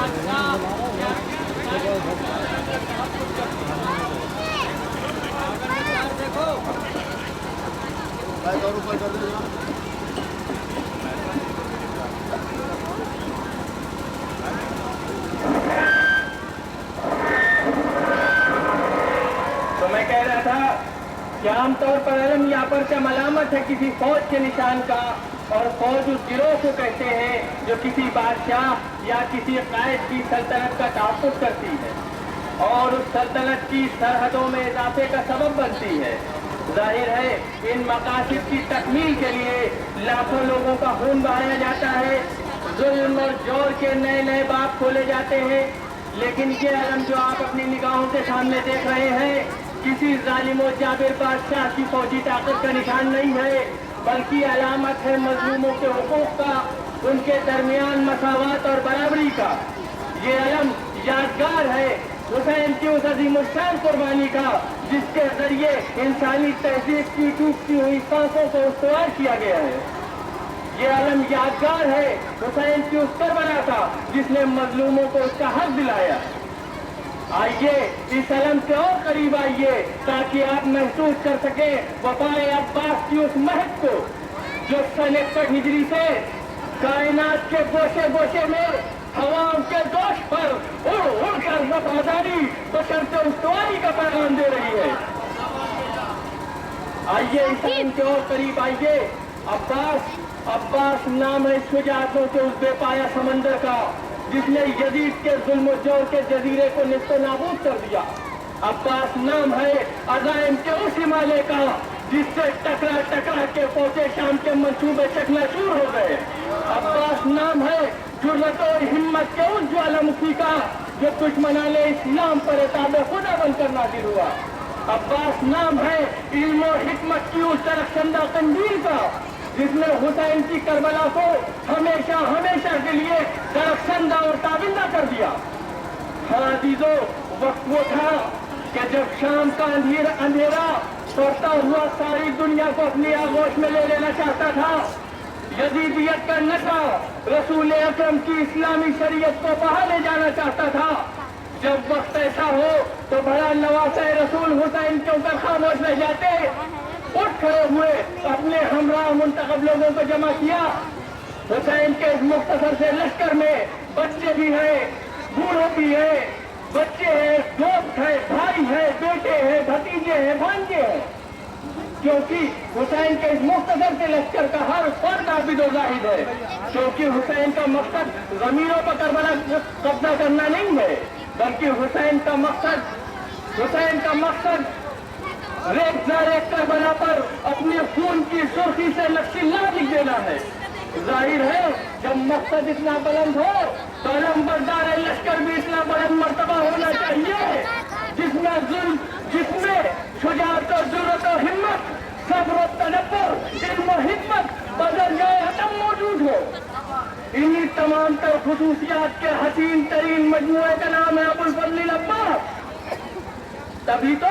تو میں کہہ رہا تھا کہ عام طور پر علم یا پرچم علامت ہے کسی فوج کے نشان کا، اور فوج اس گروہ کو کہتے ہیں جو کسی بادشاہ یا کسی قائد کی سلطنت کا تحفظ کرتی ہے اور اس سلطنت کی سرحدوں میں اضافے کا سبب بنتی ہے۔ ظاہر ہے ان مقاصد کی تکمیل کے لیے لاکھوں لوگوں کا خون بہایا جاتا ہے، ظلم اور جور کے نئے نئے باب کھولے جاتے ہیں، لیکن یہ علم جو آپ اپنی نگاہوں کے سامنے دیکھ رہے ہیں کسی ظالم و جابر بادشاہ کی فوجی طاقت کا نشان نہیں ہے، بلکہ علامت ہے مظلوموں کے حقوق کا، ان کے درمیان مساوات اور برابری کا۔ یہ علم یادگار ہے حسین کی اس عظیم الشان قربانی کا جس کے ذریعے انسانی تہذیب کی ٹوٹتی ہوئی سانسوں کو استوار کیا گیا ہے۔ یہ علم یادگار ہے حسین کی اس کربلا کا جس نے مظلوموں کو اس کا حق دلایا۔ آئیے اس علم سے اور قریب آئیے تاکہ آپ محسوس کر سکیں وفائے عباس کی اس مہک کو جو سن 61 ہجری سے کائنات کے گوشے گوشے میں ہواؤں کے جوش پر اڑ اڑ کر وفاداری بشرط استواری کا پیغام دے رہی ہے۔ آئیے اس علم کے اور قریب آئیے۔ عباس نام ہے شجاعتوں کے اس بے پایا سمندر کا جس نے یزید کے ظلم و جور کے جزیرے کو نیست و نابود کر دیا۔ عباس نام ہے عزائم کے اس ہمالیہ کا جس سے ٹکرا ٹکرا کے فوج شام کے منصوبے چکنا چور ہو گئے۔ عباس نام ہے جرأت اور ہمت کے اس جوالامکھی کا جو دشمنان اسلام پر عتاب خدا بن کر نازل ہوا۔ عباس نام ہے علم و حکمت کی اس درخشندہ قندیل کا جس نے حسین کی کربلا کو ہمیشہ ہمیشہ کے لیے درخشندہ اور تابندہ کر دیا۔ ہاں عزیزو، وقت وہ تھا کہ جب شام کا اندھیرا پڑتا ہوا ساری دنیا کو اپنی آغوش میں لے لینا چاہتا تھا، یزیدیت کا نشہ رسول اکرم کی اسلامی شریعت کو باہر لے جانا چاہتا تھا، جب وقت ایسا ہو تو بھلا نواسہ رسول حسین کیوں کر خاموش رہ جاتے؟ اٹھ کھڑے ہوئے، اپنے ہمراہ منتخب لوگوں کو جمع کیا۔ حسین کے اس مختصر سے لشکر میں بچے بھی ہیں، بوڑھے بھی ہیں، بچے ہیں، دوست ہیں، بھائی ہیں، بیٹے ہیں، بھتیجے ہیں، بھانجے ہیں، کیونکہ حسین کے اس مختصر سے لشکر کا ہر فرد عابد و زاہد ہے، کیونکہ حسین کا مقصد ضمیروں پر کربلا قبضہ کرنا نہیں ہے، بلکہ حسین کا مقصد ریت ریت کربلا پر اپنے خون کی سرخی سے نقش اللہ لکھ دینا ہے۔ ظاہر ہے جب مقصد اتنا بلند ہو تو علم بردار لشکر بھی اتنا بلند مرتبہ ہونا چاہیے جس میں شجاعت و جرأت و ہمت، صبر و تدبر، علم و حکمت بدل جائے عدم موجود ہو۔ انہی تمام تر خصوصیات کے حسین ترین مجموعے کا نام ہے ابوالفضل العباس۔ تبھی تو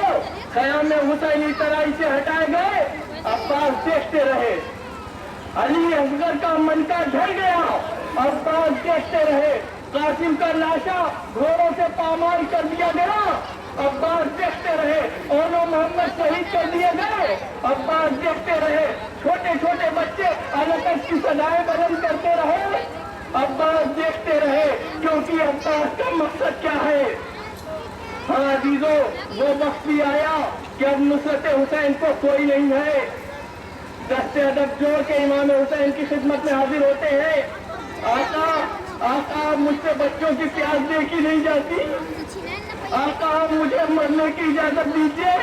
خیام حسینی ترائی سے ہٹائے گئے، عباس دیکھتے رہے۔ علی اصغر کا منکا ڈھل گیا، عباس دیکھتے رہے۔ قاسم کا لاشا گھوڑوں سے پامال کر دیا گیا، عباس دیکھتے رہے۔ اولو محمد شہید کر دیے گئے، عباس دیکھتے رہے۔ چھوٹے چھوٹے بچے الکش کی صدائیں بلند کرتے رہے، عباس دیکھتے رہے، کیونکہ عباس کا مقصد کیا ہے؟ ہاں عزیزو، وہ وقت بھی آیا کہ اب نصرت حسین کو کوئی نہیں ہے۔ دست ادب جوڑ کے امام حسین کی خدمت میں حاضر ہوتے ہیں۔ آقا مجھ سے بچوں کی پیاس دیکھی نہیں جاتی، آقا مجھے مرنے کی اجازت دیجیے۔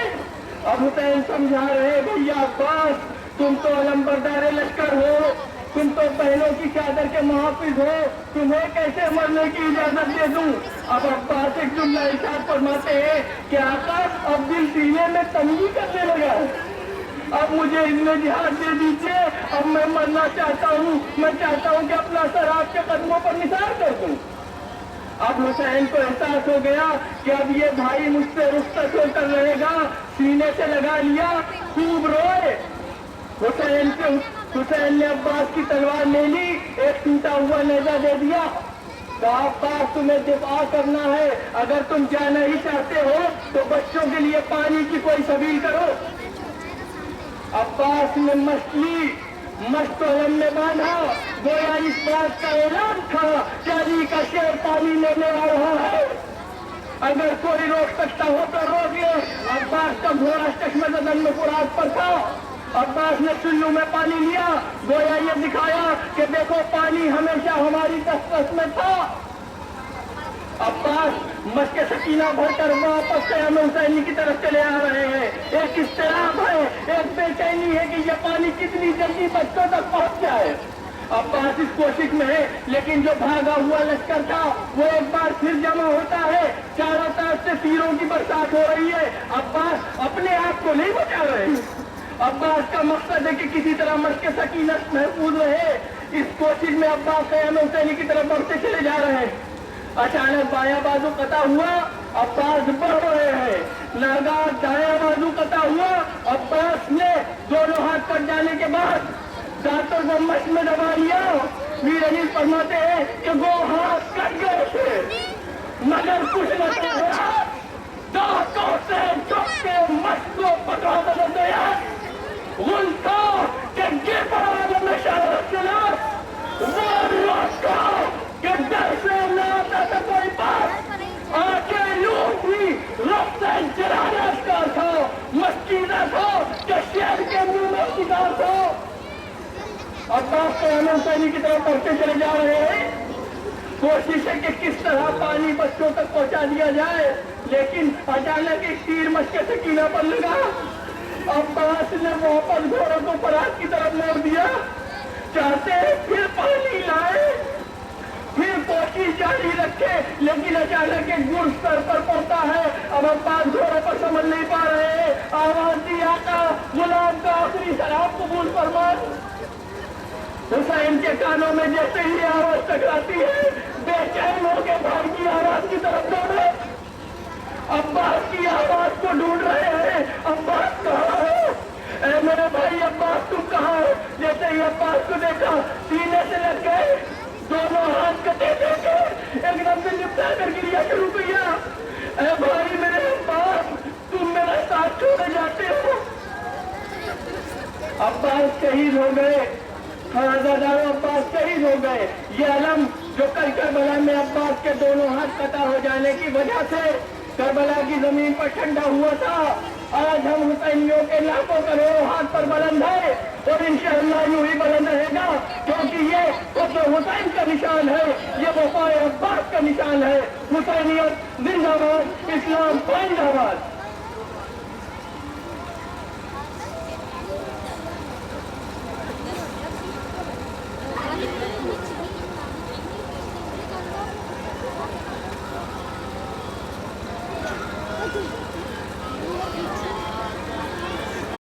اب حسین سمجھا رہے، بھیا عباس تم تو علم بردار لشکر ہو، تم تو بہنوں کی چادر کے محافظ ہو، تمہیں کیسے مرنے کی اجازت دے دوں؟ اب عباس ایک جملہ ارشاد فرماتے ہیں کہ آقا اب دل سینے میں تنگی کرنے لگا، اب مجھے ان میں جہاد دے دیجیے، اب میں مرنا چاہتا ہوں، میں چاہتا ہوں کہ اپنا سر آپ کے قدموں پر نثار کر دوں۔ اب حسین کو احساس ہو گیا کہ اب یہ بھائی مجھ سے رخصت ہو کر رہے گا، سینے سے لگا لیا، خوب روئے۔ حسین نے عباس کی تلوار لے لی، ایک ٹوٹا ہوا نیزہ دے دیا، کہا عباس تمہیں دفاع کرنا ہے، اگر تم جانا ہی چاہتے ہو تو بچوں کے لیے پانی کی کوئی سبیل کرو۔ عباس نے مشت علم میں باندھا، گویا اس بات کا اعلان تھا کہ علی کا شیر پانی لینے آ رہا ہے، اگر کوئی روک سکتا ہو تو روک لے۔ عباس کا گھوڑا چشمہ زدن میں فرات پر تھا، عباس نے چلو میں پانی لیا، گویا یہ دکھایا کہ دیکھو پانی ہمیشہ ہماری دسترس میں تھا۔ عباس مشق سکینہ بھر کر واپس قیام حسینی کی طرف چلے آ رہے ہیں۔ ایک اضطراب ہے، ایک بے چینی ہے کہ یہ پانی کتنی جلدی بچوں تک پہنچ جائے۔ عباس اس کوشش میں ہے، لیکن جو بھاگا ہوا لشکر تھا وہ ایک بار پھر جمع ہوتا ہے، چاروں طرف سے تیروں کی برسات ہو رہی ہے۔ عباس اپنے آپ کو نہیں بچا رہے، عباس کا مقصد ہے کہ کسی طرح مشق سکینہ محفوظ رہے۔ اس کوشش میں عباس قیام حسینی کی طرف بڑھتے چلے جا رہے ہیں۔ اچانک بایاں بازو قطع ہوا، عباس بڑھ رہے ہیں، ناگہاں دایاں بازو قطع ہوا، عباس نے دونوں ہاتھ کٹ جانے کے بعد دانتوں کو مشق میں دبا لیا۔ میر علی فرماتے ہیں کہ وہ ہاتھ کٹ گئے تھے مگر کچھ نہ کہا، دانتوں سے چپ کے مشق کو پکڑا بدل گیا، غل تھا کہ گر پڑا عالم شہادت کے نام، وہ روک تھا کہ ڈر سے نہ آتا تھا کوئی بات، آنکھیں لوٹ تھی، رخ سے جلانا اشکار تھا، مسکینہ تھا کہ شیر کے منہ میں شکار تھا۔ عباس قیام حسینی کی طرف بڑھتے چلے جا رہے ہیں، کوشش ہے کہ کس طرح پانی بچوں تک پہنچا دیا جائے، لیکن اچانک ایک تیر مشق سکینہ پر لگا۔ عباس نے واپس گھوڑوں کو فرات کی طرف موڑ دیا، چاہتے ہیں پھر پانی لائے، پھر کوشش جاری رکھے، لیکن اچانک ایک گڑ سر پر پڑتا ہے۔ اب عباس گھوڑے پر سنبھل نہیں پا رہے ہیں، آواز دی آقا غلام کا آخری شراب قبول فرما۔ حسین کے کانوں میں جیسے ہی آواز ٹکراتی ہے، بے چین ہو کے بھائی کی آواز کی طرف دوڑے، عباس کی آواز کو ڈھونڈ رہے ہیں۔ عباس کہاں ہے؟ اے میرے بھائی عباس تم کہاں ہو؟ جیسے ہی عباس کو دیکھا سینے سے لگ گئے، دونوں ہاتھ کٹے دیکھے، ایک دم سے لپٹا کر گریا شروع کیا۔ اے بھائی میرے عباس تم میرا ساتھ چھوڑے جاتے ہو؟ عباس شہید ہو گئے، خانزادہ عباس شہید ہو گئے۔ یہ علم جو کل کربلا میں عباس کے دونوں ہاتھ قطع ہو جانے کی وجہ سے کربلا کی زمین پر ٹھنڈا ہوا تھا، آج ہم حسینیوں کے لاکھوں کروڑوں ہاتھ پر بلند ہے، اور انشاءاللہ یوں ہی بلند رہے گا، کیونکہ یہ قطب حسین کا نشان ہے، یہ وفا عباس کا نشان ہے۔ حسینیت زندہ باد، اسلام زندہ باد۔